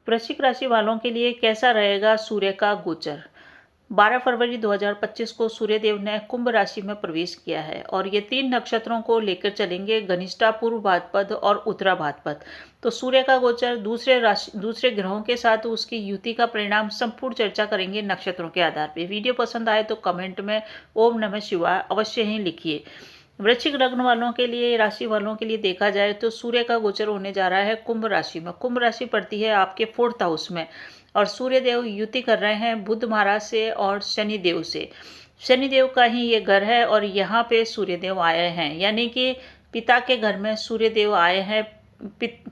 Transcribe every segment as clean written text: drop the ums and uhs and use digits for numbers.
वृश्चिक राशि वालों के लिए कैसा रहेगा सूर्य का गोचर। 12 फरवरी 2025 को सूर्यदेव ने कुंभ राशि में प्रवेश किया है और ये 3 नक्षत्रों को लेकर चलेंगे, घनिष्ठा, पूर्व भाद्रपद और उत्तरा भाद्रपद। तो सूर्य का गोचर दूसरे ग्रहों के साथ उसकी युति का परिणाम संपूर्ण चर्चा करेंगे नक्षत्रों के आधार पर। वीडियो पसंद आए तो कमेंट में ओम नमः शिवाय अवश्य ही लिखिए। वृश्चिक लग्न वालों के लिए, राशि वालों के लिए देखा जाए तो सूर्य का गोचर होने जा रहा है कुंभ राशि में। कुंभ राशि पड़ती है आपके 4th हाउस में और सूर्यदेव युति कर रहे हैं बुध महाराज से और शनिदेव से। शनिदेव का ही ये घर है और यहाँ पे सूर्यदेव आए हैं, यानी कि पिता के घर में सूर्यदेव आए हैं,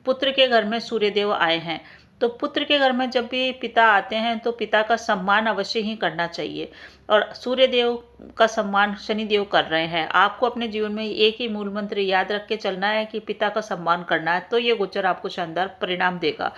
पुत्र के घर में सूर्यदेव आए हैं। तो पुत्र के घर में जब भी पिता आते हैं तो पिता का सम्मान अवश्य ही करना चाहिए और सूर्यदेव का सम्मान शनिदेव कर रहे हैं। आपको अपने जीवन में एक ही मूल मंत्र याद रख के चलना है कि पिता का सम्मान करना है, तो ये गोचर आपको शानदार परिणाम देगा।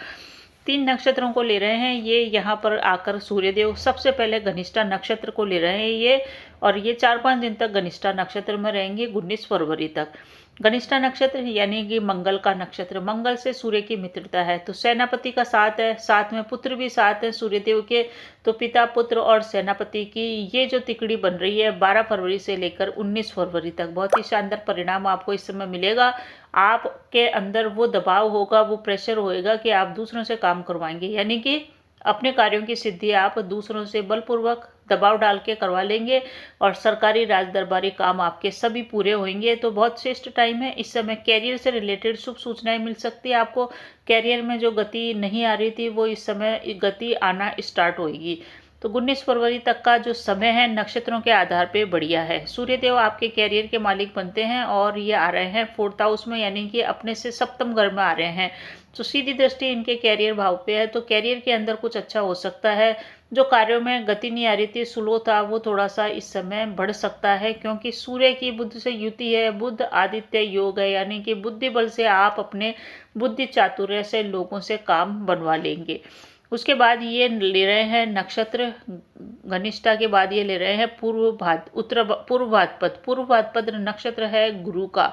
3 नक्षत्रों को ले रहे हैं ये यहाँ पर आकर सूर्यदेव। सबसे पहले घनिष्ठा नक्षत्र को ले रहे हैं ये, और ये 4-5 दिन तक घनिष्ठा नक्षत्र में रहेंगे, 19 फरवरी तक। घनिष्ठा नक्षत्र यानी कि मंगल का नक्षत्र, मंगल से सूर्य की मित्रता है, तो सेनापति का साथ है, साथ में पुत्र भी साथ है सूर्यदेव के। तो पिता, पुत्र और सेनापति की ये जो तिकड़ी बन रही है 12 फरवरी से लेकर 19 फरवरी तक, बहुत ही शानदार परिणाम आपको इस समय मिलेगा। आपके अंदर वो दबाव होगा, वो प्रेशर होएगा कि आप दूसरों से काम करवाएंगे, यानी कि अपने कार्यों की सिद्धि आप दूसरों से बलपूर्वक दबाव डाल के करवा लेंगे और सरकारी राज दरबारी काम आपके सभी पूरे होंगे। तो बहुत श्रेष्ठ टाइम है इस समय। कैरियर से रिलेटेड शुभ सूचनाएं मिल सकती है आपको। कैरियर में जो गति नहीं आ रही थी वो इस समय गति आना स्टार्ट होगी। तो 19 फरवरी तक का जो समय है नक्षत्रों के आधार पे बढ़िया है। सूर्यदेव आपके कैरियर के मालिक बनते हैं और ये आ रहे हैं 4th हाउस में, यानी कि अपने से सप्तम घर में आ रहे हैं। तो सीधी दृष्टि इनके कैरियर भाव पे है, तो कैरियर के अंदर कुछ अच्छा हो सकता है। जो कार्यों में गति नहीं आ रही थी, स्लो था, वो थोड़ा सा इस समय बढ़ सकता है, क्योंकि सूर्य की बुध से युति है, बुध आदित्य योग है, यानी कि बुद्धि बल से आप अपने बुद्धि चातुर्य से लोगों से काम बनवा लेंगे। उसके बाद ये ले रहे हैं नक्षत्र घनिष्ठा के बाद ये ले रहे हैं पूर्व भाद्रपद। पूर्व भाद्रपद नक्षत्र है गुरु का।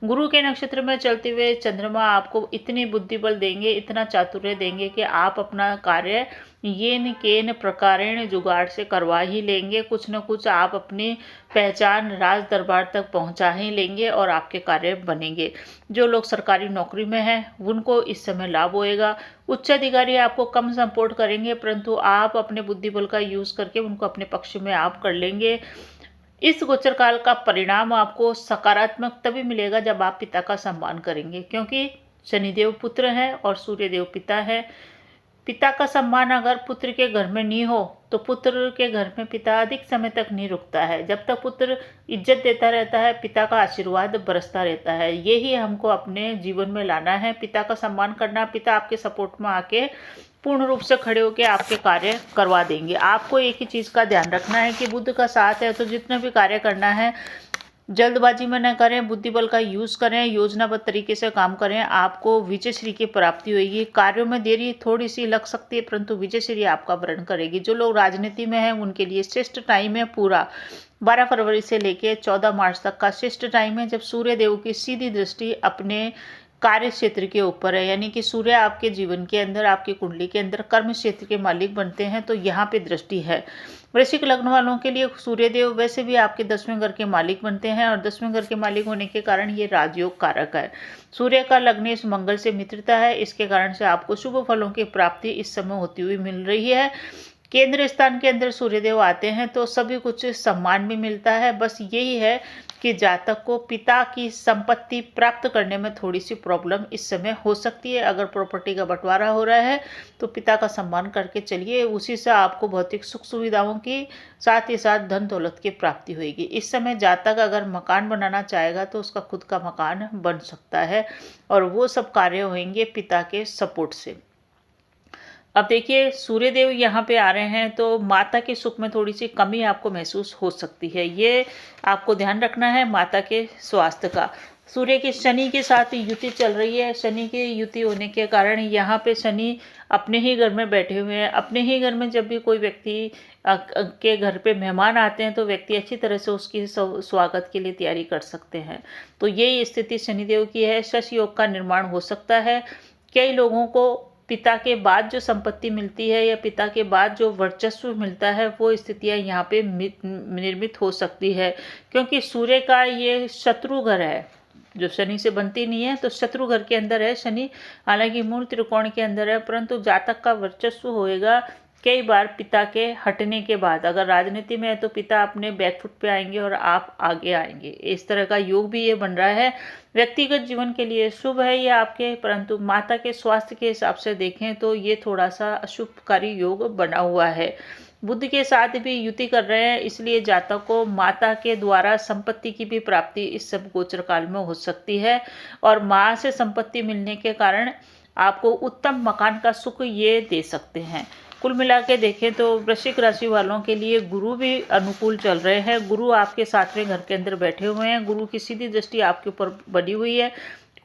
गुरु के नक्षत्र में चलते हुए चंद्रमा आपको इतनी बुद्धि बल देंगे, इतना चातुर्य देंगे कि आप अपना कार्य येन केन प्रकारेण जुगाड़ से करवा ही लेंगे। कुछ न कुछ आप अपनी पहचान राज दरबार तक पहुंचा ही लेंगे और आपके कार्य बनेंगे। जो लोग सरकारी नौकरी में हैं उनको इस समय लाभ होएगा। उच्च अधिकारी आपको कम सपोर्ट करेंगे, परंतु आप अपने बुद्धि बल का यूज करके उनको अपने पक्ष में आप कर लेंगे। इस गोचर काल का परिणाम आपको सकारात्मक तभी मिलेगा जब आप पिता का सम्मान करेंगे, क्योंकि शनिदेव पुत्र है और सूर्यदेव पिता है। पिता का सम्मान अगर पुत्र के घर में नहीं हो तो पुत्र के घर में पिता अधिक समय तक नहीं रुकता है। जब तक पुत्र इज्जत देता रहता है, पिता का आशीर्वाद बरसता रहता है। यही हमको अपने जीवन में लाना है, पिता का सम्मान करना। पिता आपके सपोर्ट में आके पूर्ण रूप से खड़े होकर आपके कार्य करवा देंगे। आपको एक ही चीज़ का ध्यान रखना है कि बुध का साथ है, तो जितना भी कार्य करना है जल्दबाजी में न करें, बुद्धि बल का यूज करें, योजनाबद्ध तरीके से काम करें, आपको विजय श्री की प्राप्ति होगी। कार्यों में देरी थोड़ी सी लग सकती है, परंतु विजय श्री आपका वर्ण करेगी। जो लोग राजनीति में हैं उनके लिए श्रेष्ठ टाइम है पूरा 12 फरवरी से लेकर 14 मार्च तक का श्रेष्ठ टाइम है, जब सूर्य देव की सीधी दृष्टि अपने कार्य क्षेत्र के ऊपर है, यानी कि सूर्य आपके जीवन के अंदर, आपकी कुंडली के अंदर कर्म क्षेत्र के मालिक बनते हैं, तो यहाँ पे दृष्टि है। वृश्चिक लग्न वालों के लिए सूर्यदेव वैसे भी आपके 10वें घर के मालिक बनते हैं और 10वें घर के मालिक होने के कारण ये राजयोग कारक है। सूर्य का लग्नेश मंगल से मित्रता है, इसके कारण से आपको शुभ फलों की प्राप्ति इस समय होती हुई मिल रही है। केंद्र स्थान के अंदर सूर्यदेव आते हैं तो सभी कुछ सम्मान भी मिलता है। बस यही है कि जातक को पिता की संपत्ति प्राप्त करने में थोड़ी सी प्रॉब्लम इस समय हो सकती है। अगर प्रॉपर्टी का बंटवारा हो रहा है तो पिता का सम्मान करके चलिए, उसी से आपको भौतिक सुख सुविधाओं की साथ ही साथ धन दौलत की प्राप्ति होगी। इस समय जातक अगर मकान बनाना चाहेगा तो उसका खुद का मकान बन सकता है और वो सब कार्य होंगे पिता के सपोर्ट से। अब देखिए सूर्यदेव यहाँ पे आ रहे हैं तो माता के सुख में थोड़ी सी कमी आपको महसूस हो सकती है, ये आपको ध्यान रखना है माता के स्वास्थ्य का। सूर्य की शनि के साथ युति चल रही है, शनि की युति होने के कारण यहाँ पे शनि अपने ही घर में बैठे हुए हैं। अपने ही घर में जब भी कोई व्यक्ति के घर पे मेहमान आते हैं तो व्यक्ति अच्छी तरह से उसकी स्वागत के लिए तैयारी कर सकते हैं। तो यही स्थिति शनिदेव की है। शश योग का निर्माण हो सकता है। कई लोगों को पिता के बाद जो संपत्ति मिलती है या पिता के बाद जो वर्चस्व मिलता है वो स्थितियां यहाँ पे निर्मित हो सकती है, क्योंकि सूर्य का ये शत्रु घर है, जो शनि से बनती नहीं है, तो शत्रु घर के अंदर है शनि। हालांकि मूल त्रिकोण के अंदर है, परंतु जातक का वर्चस्व होएगा कई बार पिता के हटने के बाद। अगर राजनीति में है तो पिता अपने बैकफुट पे आएंगे और आप आगे आएंगे, इस तरह का योग भी ये बन रहा है। व्यक्तिगत जीवन के लिए शुभ है ये आपके, परंतु माता के स्वास्थ्य के हिसाब से देखें तो ये थोड़ा सा अशुभकारी योग बना हुआ है। बुध के साथ भी युति कर रहे हैं, इसलिए जातक को माता के द्वारा संपत्ति की भी प्राप्ति इस सब गोचर काल में हो सकती है, और माँ से संपत्ति मिलने के कारण आपको उत्तम मकान का सुख ये दे सकते हैं। कुल मिला के देखें तो वृश्चिक राशि वालों के लिए गुरु भी अनुकूल चल रहे हैं। गुरु आपके 7वें घर के अंदर बैठे हुए हैं, गुरु की सीधी दृष्टि आपके ऊपर बनी हुई है।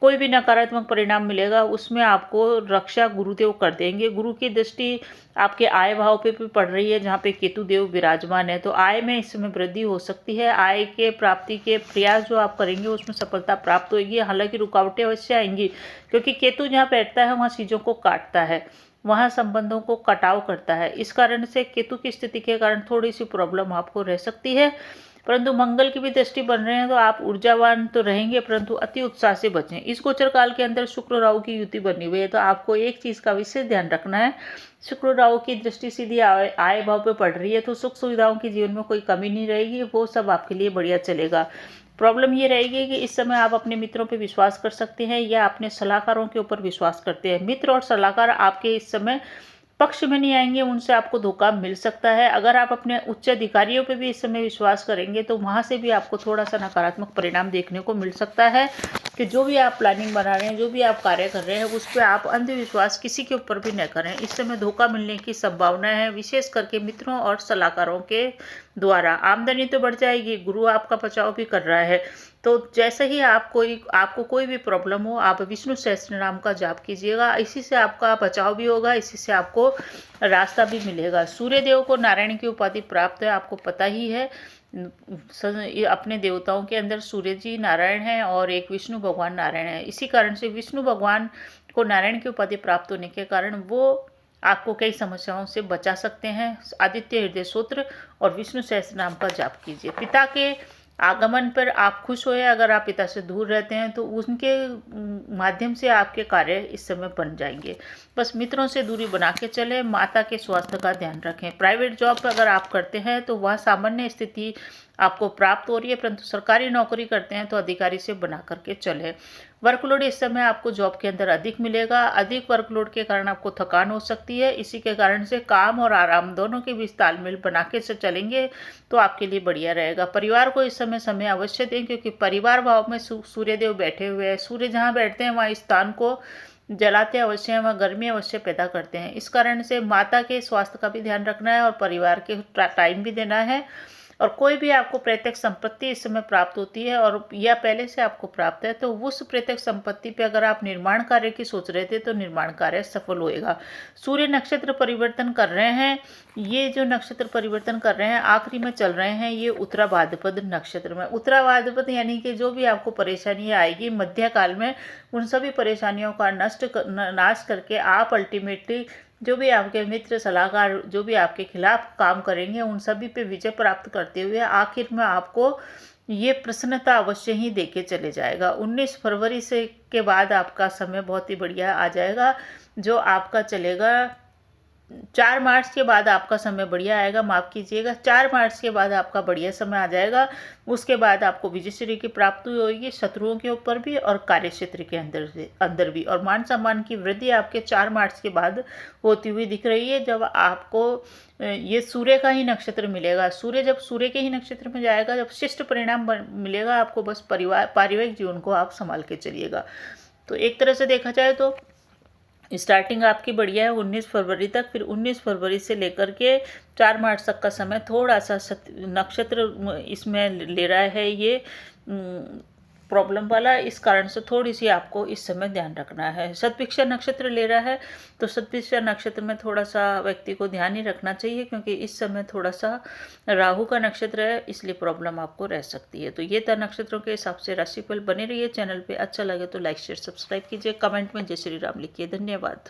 कोई भी नकारात्मक परिणाम मिलेगा उसमें आपको रक्षा गुरुदेव कर देंगे। गुरु की दृष्टि आपके आय भाव पे भी पड़ रही है, जहाँ पे केतु देव विराजमान है, तो आय में इस समय वृद्धि हो सकती है। आय के प्राप्ति के प्रयास जो आप करेंगे उसमें सफलता प्राप्त होगी। हालांकि रुकावटें अवश्य आएंगी, क्योंकि केतु जहाँ बैठता है वहाँ चीज़ों को काटता है, वहाँ संबंधों को कटाव करता है। इस कारण से केतु की स्थिति के कारण थोड़ी सी प्रॉब्लम आपको रह सकती है, परंतु मंगल की भी दृष्टि बन रहे हैं तो आप ऊर्जावान तो रहेंगे, परंतु अति उत्साह से बचें। इस गोचर काल के अंदर शुक्र राहु की युति बनी हुई है, तो आपको एक चीज़ का विशेष ध्यान रखना है। शुक्र राहु की दृष्टि सीधी आय भाव पे पड़ रही है, तो सुख सुविधाओं की जीवन में कोई कमी नहीं रहेगी, वो सब आपके लिए बढ़िया चलेगा। प्रॉब्लम ये रहेगी कि इस समय आप अपने मित्रों पे विश्वास कर सकते हैं या अपने सलाहकारों के ऊपर विश्वास करते हैं। मित्र और सलाहकार आपके इस समय पक्ष में नहीं आएंगे, उनसे आपको धोखा मिल सकता है। अगर आप अपने उच्च अधिकारियों पे भी इस समय विश्वास करेंगे तो वहाँ से भी आपको थोड़ा सा नकारात्मक परिणाम देखने को मिल सकता है, कि जो भी आप प्लानिंग बना रहे हैं, जो भी आप कार्य कर रहे हैं, उस पर आप अंधविश्वास किसी के ऊपर भी न करें। इस समय धोखा मिलने की संभावना है, विशेष करके मित्रों और सलाहकारों के द्वारा। आमदनी तो बढ़ जाएगी, गुरु आपका बचाव भी कर रहा है, तो जैसे ही आपको कोई भी प्रॉब्लम हो, आप विष्णु सहस्त्र नाम का जाप कीजिएगा, इसी से आपका बचाव भी होगा, इसी से आपको रास्ता भी मिलेगा। सूर्य देव को नारायण की उपाधि प्राप्त है, आपको पता ही है। अपने देवताओं के अंदर सूर्य जी नारायण हैं और एक विष्णु भगवान नारायण है। इसी कारण से विष्णु भगवान को नारायण की उपाधि प्राप्त होने के कारण वो आपको कई समस्याओं से बचा सकते हैं। आदित्य हृदय सूत्र और विष्णु सहस्त्र नाम का जाप कीजिए। पिता के आगमन पर आप खुश होए, अगर आप पिता से दूर रहते हैं तो उनके माध्यम से आपके कार्य इस समय बन जाएंगे। बस मित्रों से दूरी बना के चलें, माता के स्वास्थ्य का ध्यान रखें। प्राइवेट जॉब अगर आप करते हैं तो वह सामान्य स्थिति आपको प्राप्त हो रही है, परंतु सरकारी नौकरी करते हैं तो अधिकारी से बना करके चले। वर्कलोड इस समय आपको जॉब के अंदर अधिक मिलेगा। अधिक वर्कलोड के कारण आपको थकान हो सकती है, इसी के कारण से काम और आराम दोनों के बीच तालमेल बना के से चलेंगे तो आपके लिए बढ़िया रहेगा। परिवार को इस समय अवश्य दें, क्योंकि परिवार भाव में सूर्यदेव बैठे हुए हैं। सूर्य जहाँ बैठते हैं वहाँ स्थान को जलाते अवश्य हैं, वहाँ गर्मी अवश्य पैदा करते हैं। इस कारण से माता के स्वास्थ्य का भी ध्यान रखना है और परिवार के टाइम भी देना है। और कोई भी आपको प्रत्यक्ष संपत्ति इस समय प्राप्त होती है और या पहले से आपको प्राप्त है, तो उस प्रत्यक्ष संपत्ति पे अगर आप निर्माण कार्य की सोच रहे थे तो निर्माण कार्य सफल होएगा। सूर्य नक्षत्र परिवर्तन कर रहे हैं, ये जो नक्षत्र परिवर्तन कर रहे हैं आखिरी में चल रहे हैं, ये उत्तरा भाद्रपद नक्षत्र में। उत्तरा भाद्रपद यानी कि जो भी आपको परेशानियाँ आएगी मध्य काल में, उन सभी परेशानियों का नाश करके आप अल्टीमेटली जो भी आपके मित्र सलाहकार जो भी आपके खिलाफ काम करेंगे उन सभी पे विजय प्राप्त करते हुए आखिर में आपको ये प्रसन्नता अवश्य ही देके चले जाएगा। 19 फरवरी से के बाद आपका समय बहुत ही बढ़िया आ जाएगा, जो आपका चलेगा 4 मार्च के बाद आपका समय बढ़िया आएगा, माफ़ कीजिएगा 4 मार्च के बाद आपका बढ़िया समय आ जाएगा। उसके बाद आपको विजयश्री की प्राप्ति होगी, शत्रुओं के ऊपर भी और कार्य क्षेत्र के अंदर भी, और मान सम्मान की वृद्धि आपके 4 मार्च के बाद होती हुई दिख रही है, जब आपको ये सूर्य का ही नक्षत्र मिलेगा। सूर्य जब सूर्य के ही नक्षत्र में जाएगा, जब शिष्ट परिणाम मिलेगा आपको, बस पारिवारिक जीवन को आप संभाल के चलिएगा। तो एक तरह से देखा जाए तो स्टार्टिंग आपकी बढ़िया है 19 फरवरी तक, फिर 19 फरवरी से लेकर के 4 मार्च तक का समय थोड़ा सा नक्षत्र इसमें ले रहा है ये प्रॉब्लम वाला, इस कारण से थोड़ी सी आपको इस समय ध्यान रखना है। सतभिक्षा नक्षत्र ले रहा है तो सतभिक्षा नक्षत्र में थोड़ा सा व्यक्ति को ध्यान ही रखना चाहिए, क्योंकि इस समय थोड़ा सा राहु का नक्षत्र है, इसलिए प्रॉब्लम आपको रह सकती है। तो ये था नक्षत्रों के हिसाब से राशिफल। बने रहिए चैनल पे, अच्छा लगे तो लाइक शेयर सब्सक्राइब कीजिए, कमेंट में जय श्री राम लिखिए। धन्यवाद।